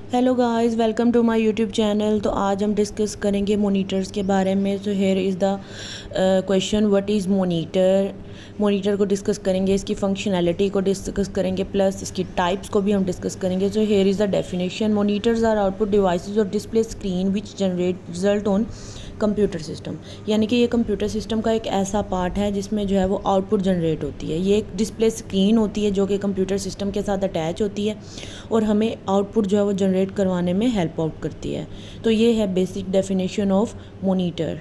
Hello guys, welcome to my YouTube channel. तो आज हम डिस्कस करेंगे मोनीटर्स के बारे में। So here is the question, what is monitor. Monitor को डिस्कस करेंगे, इसकी फंक्शनैलिटी को डिस्कस करेंगे, प्लस इसकी टाइप्स को भी हम डिस्कस करेंगे। So here is the definition. Monitors are output devices और display screen which generate result on computer system. यानी कि ये कंप्यूटर सिस्टम का एक ऐसा पार्ट है जिसमें जो है वो आउटपुट जनरेट होती है। ये एक डिस्प्ले स्क्रीन होती है जो कि कंप्यूटर सिस्टम के साथ अटैच होती है और हमें आउटपुट जो है वो जनरेट करवाने में हेल्प आउट करती है। तो ये है बेसिक डेफिनेशन ऑफ मोनीटर।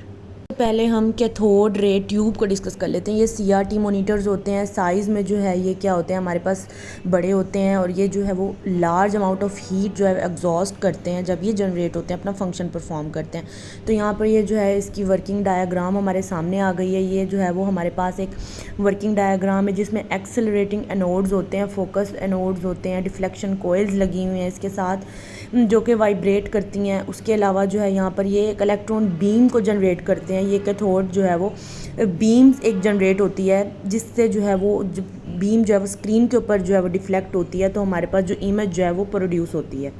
पहले हम कैथोड रे ट्यूब को डिस्कस कर लेते हैं। ये सीआरटी मोनीटर्स होते हैं। साइज़ में जो है ये क्या होते हैं, हमारे पास बड़े होते हैं और ये जो है वो लार्ज अमाउंट ऑफ हीट जो है एग्जॉस्ट करते हैं जब ये जनरेट होते हैं, अपना फंक्शन परफॉर्म करते हैं। तो यहाँ पर ये जो है इसकी वर्किंग डायग्राम हमारे सामने आ गई है। ये जो है वो हमारे पास एक वर्किंग डायग्राम है जिसमें एक्सेलरेटिंग एनोड्स होते हैं, फोकस एनोड्स होते हैं, डिफ्लेक्शन कोयल्स लगी हुई हैं इसके साथ जो कि वाइब्रेट करती हैं। उसके अलावा जो है यहाँ पर ये एक इलेक्ट्रॉन बीम को जनरेट करते हैं। ये कैथोड जो है वो बीम्स एक जनरेट होती है जिससे जो है वो बीम जो है वो स्क्रीन के ऊपर जो है वो डिफ्लेक्ट होती है, तो हमारे पास जो इमेज जो है वो प्रोड्यूस होती है।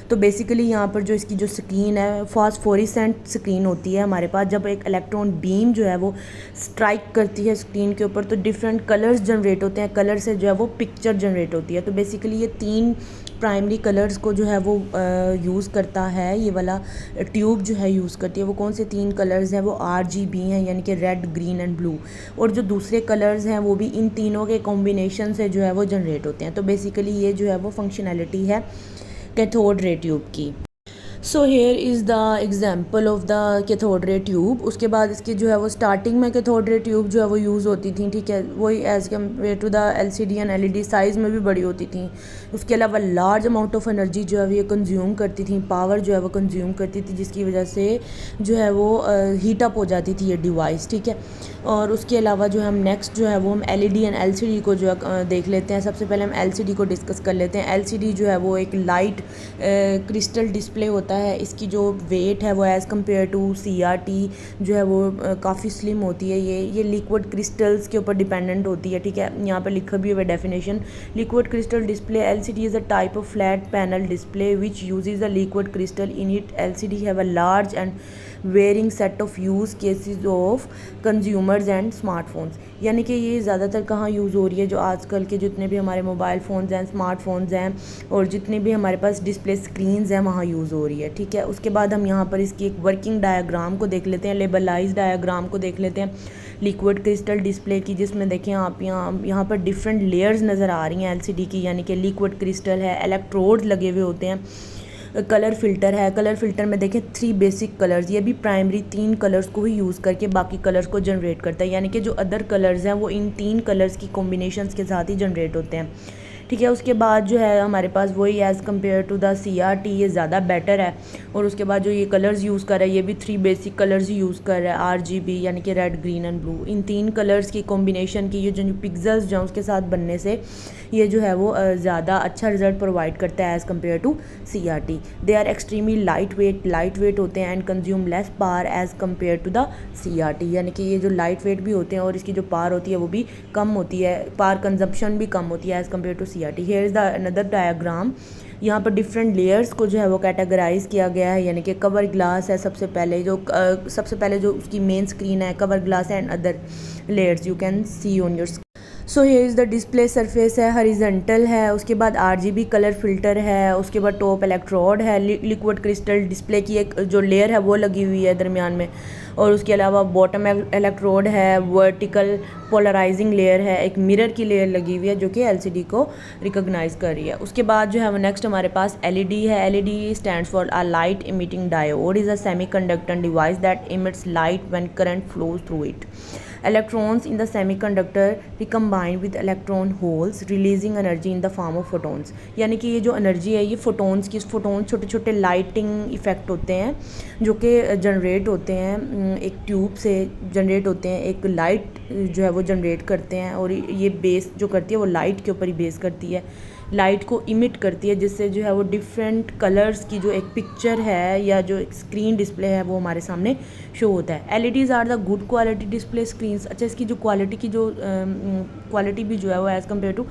तो बेसिकली यहाँ पर जो इसकी जो स्क्रीन है फास्फोरेसेंट स्क्रीन होती है हमारे पास। जब एक इलेक्ट्रॉन बीम जो है वो स्ट्राइक करती है स्क्रीन के ऊपर तो डिफरेंट कलर्स जनरेट होते हैं, कलर से जो है वो पिक्चर जनरेट होती है। तो बेसिकली ये तीन प्राइमरी कलर्स को जो है वो यूज़ करता है, ये वाला ट्यूब जो है यूज़ करती है। वो कौन से तीन कलर्स हैं, वो RGB हैं, यानी कि रेड, ग्रीन एंड ब्लू। और जो दूसरे कलर्स हैं वो भी इन तीनों के कॉम्बिनेशन से जो है वो जनरेट होते हैं। तो बेसिकली ये जो है वो फंक्शनैलिटी है कैथोड रे ट्यूब की। सो here is the example of the cathode ray tube. उसके बाद इसकी जो है वो स्टार्टिंग में कैथोड रे ट्यूब जो है वो यूज़ होती थी, ठीक है, वही as compare to the LCD and LED size में भी बड़ी होती थी। उसके अलावा लार्ज अमाउंट ऑफ एनर्जी जो है वो ये कंज्यूम करती थी, पावर जो है वो कंज्यूम करती थी, जिसकी वजह से जो है वो हीट अप हो जाती थी ये डिवाइस, ठीक है। और उसके अलावा जो हम नेक्स्ट जो है वो हम LED एंड LCD को जो है देख लेते हैं। सबसे पहले हम LCD को डिस्कस कर लेते हैं। LCD जो है वो एक लाइट क्रिस्टल डिस्प्ले होता है। इसकी जो वेट है वो एज़ कम्पेयर टू CRT जो है वो काफ़ी स्लिम होती है। ये लिक्विड क्रिस्टल्स के ऊपर डिपेंडेंट होती है, ठीक है। यहाँ पर लिखा भी हुआ definition, liquid crystal display LCD is a type of flat panel display which uses a liquid crystal in it. LCD have a large and varying set of use cases of consumers and smartphones. यानी कि ये ज़्यादातर कहाँ use हो रही है, जो आजकल के जितने भी हमारे मोबाइल फ़ोन्स हैं, स्मार्टफोन्स हैं और जितने भी हमारे पास डिस्प्ले स्क्रीन्स हैं वहाँ यूज़ हो रही है, ठीक है। उसके बाद हम यहाँ पर इसकी एक वर्किंग डायग्राम को देख लेते हैं, लेबलाइज डायग्राम को देख लेते हैं लिक्विड क्रिस्टल डिस्प्ले की, जिसमें देखें आप यहाँ पर डिफरेंट लेयर्स नज़र आ रही हैं LCD की। यानी कि लिक्विड क्रिस्टल है, इलेक्ट्रोड्स लगे हुए होते हैं, कलर फ़िल्टर है। कलर फ़िल्टर में देखें 3 बेसिक कलर्स, ये भी प्राइमरी 3 कलर्स को ही यूज़ करके बाकी कलर्स को जनरेट करता है। यानी कि जो अदर कलर्स हैं वो इन 3 कलर्स की कॉम्बिनेशंस के साथ ही जनरेट होते हैं, ठीक है। उसके बाद जो है हमारे पास वही as compare to the CRT ये ज़्यादा बेटर है। और उसके बाद जो ये कलर्स यूज़ कर रहा है ये भी 3 बेसिक कलर्स ही यूज़ कर रहा है, RGB यानी कि red, green and blue. In 3 colours की कॉम्बिनेशन की ये जो पिक्सल्स जो उसके साथ बनने से ये जो है वो ज़्यादा अच्छा रिजल्ट प्रोवाइड करता है as compare to CRT। They are extremely light weight होते हैं and consume less power as compare to the CRT। यानी कि ये जो लाइट वेट भी होते हैं और इसकी जो पावर होती है वो भी कम होती है, पावर कंजम्पशन भी कम होती है as compare to CRT। Here is the another diagram. यहाँ पर डिफरेंट लेयर्स को जो है वो कैटेगराइज किया गया है। यानी कि कवर ग्लास है सबसे पहले जो उसकी मेन स्क्रीन है, कवर ग्लास है and other layers you can see on your. So here is the display surface है, हॉरिजॉन्टल है। उसके बाद RGB कलर फिल्टर है। उसके बाद टॉप इलेक्ट्रोड है, लिक्विड क्रिस्टल डिस्प्ले की एक जो लेयर है वो लगी हुई है दरमियान में। और उसके अलावा बॉटम इलेक्ट्रोड है, वर्टिकल पोलराइजिंग लेयर है, एक मिरर की लेयर लगी हुई है जो कि LCD को रिकॉग्नाइज कर रही है। उसके बाद जो है वो नेक्स्ट हमारे पास LED है। LED stands for a light emitting diode, is a semiconductor device that emits light when current flows through it. Electrons in the semiconductor recombine with electron holes releasing energy in the form of photons। यानी कि ये जो energy है ये photons छोटे छोटे lighting effect होते हैं जो कि जनरेट होते हैं एक ट्यूब से जनरेट होते हैं, एक लाइट जो है वो जनरेट करते हैं और ये बेस जो करती है वो लाइट के ऊपर ही बेस करती है। लाइट को इमिट करती है, जिससे जो है वो डिफरेंट कलर्स की जो एक पिक्चर है या जो एक स्क्रीन डिस्प्ले है वो हमारे सामने शो होता है। LEDs are the good quality display screens. अच्छा, इसकी जो क्वालिटी की जो क्वालिटी भी जो है वो एज़ कम्पेयर टू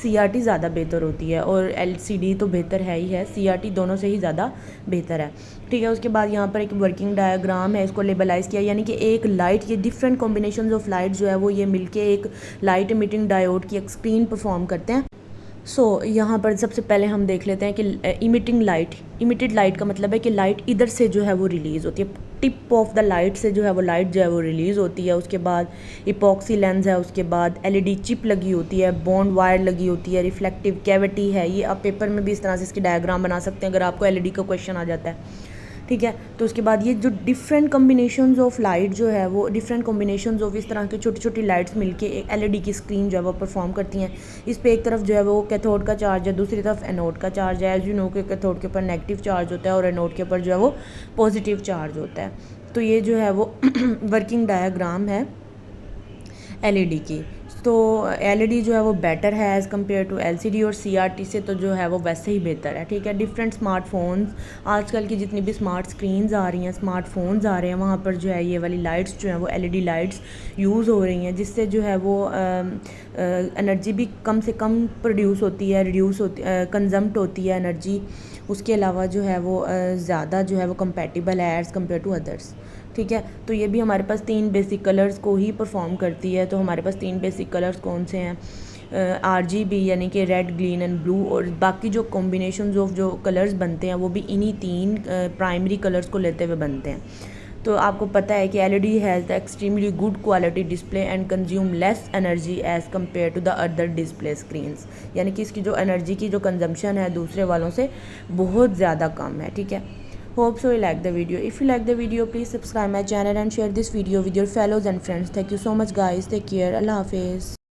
CRT ज़्यादा बेहतर होती है, और LCD तो बेहतर है ही है, CRT दोनों से ही ज़्यादा बेहतर है। ठीक है, उसके बाद यहाँ पर एक वर्किंग डायग्राम है, इसको लेबलाइज़ किया, यानी कि एक लाइट, ये डिफरेंट कॉम्बिनेशन ऑफ लाइट जो है वो ये मिलके एक लाइट इमिटिंग डायोड की एक स्क्रीन परफॉर्म करते हैं। यहाँ पर सबसे पहले हम देख लेते हैं कि इमिटेड लाइट का मतलब है कि लाइट इधर से जो है वो रिलीज़ होती है, टिप ऑफ द लाइट से जो है वो लाइट जो है वो रिलीज़ होती है। उसके बाद इपॉक्सी लेंस है, उसके बाद LED चिप लगी होती है, बॉन्ड वायर लगी होती है, रिफ्लेक्टिव कैविटी है। ये आप पेपर में भी इस तरह से इसकी डायग्राम बना सकते हैं अगर आपको LED का क्वेश्चन आ जाता है। ठीक है, तो उसके बाद ये जो डिफरेंट कॉम्बिनेशंस ऑफ लाइट जो है वो डिफरेंट कॉम्बिनेशंस ऑफ इस तरह के छोटी छोटी लाइट्स मिलके एक LED की स्क्रीन जो है वो परफॉर्म करती हैं। इस पे एक तरफ जो है वो कैथोड का चार्ज है, दूसरी तरफ एनोड का चार्ज है। एज यू नो कि कैथोड के ऊपर नेगेटिव चार्ज होता है और एनोड के ऊपर जो है वो पॉजिटिव चार्ज होता है। तो ये जो है वो वर्किंग डायग्राम है LED की। तो LED जो है वो बेटर है एज़ कम्पेयर टू LCD, और CRT से तो जो है वो वैसे ही बेहतर है। ठीक है, डिफरेंट स्मार्टफोन्स, आजकल की जितनी भी स्मार्ट स्क्रीन्स आ रही हैं, स्मार्टफोन्स आ रहे हैं, वहाँ पर जो है ये वाली लाइट्स जो हैं वो LED लाइट्स यूज़ हो रही हैं, जिससे जो है वो एनर्जी भी कम से कम प्रोड्यूस होती है, रिड्यूस होती कंजम्प्ट होती है एनर्जी। उसके अलावा जो है वो ज़्यादा जो है वो कंपेटिबल है एज़ कम्पेयर टू अदर्स। ठीक है, तो ये भी हमारे पास 3 बेसिक कलर्स को ही परफॉर्म करती है। तो हमारे पास 3 बेसिक कलर्स कौन से हैं? RGB यानी कि रेड, ग्रीन एंड ब्लू, और बाकी जो कॉम्बिनेशंस ऑफ जो कलर्स बनते हैं वो भी इन्हीं 3 प्राइमरी कलर्स को लेते हुए बनते हैं। तो आपको पता है कि LED has the extremely good quality display and consume less energy as compare to the other display screens, यानी कि इसकी जो एनर्जी की जो कंजम्पशन है दूसरे वालों से बहुत ज़्यादा कम है। ठीक है, hope so you like the video. If you like the video, please subscribe my channel and share this video with your fellows and friends. Thank you so much guys, take care, Allah Hafiz.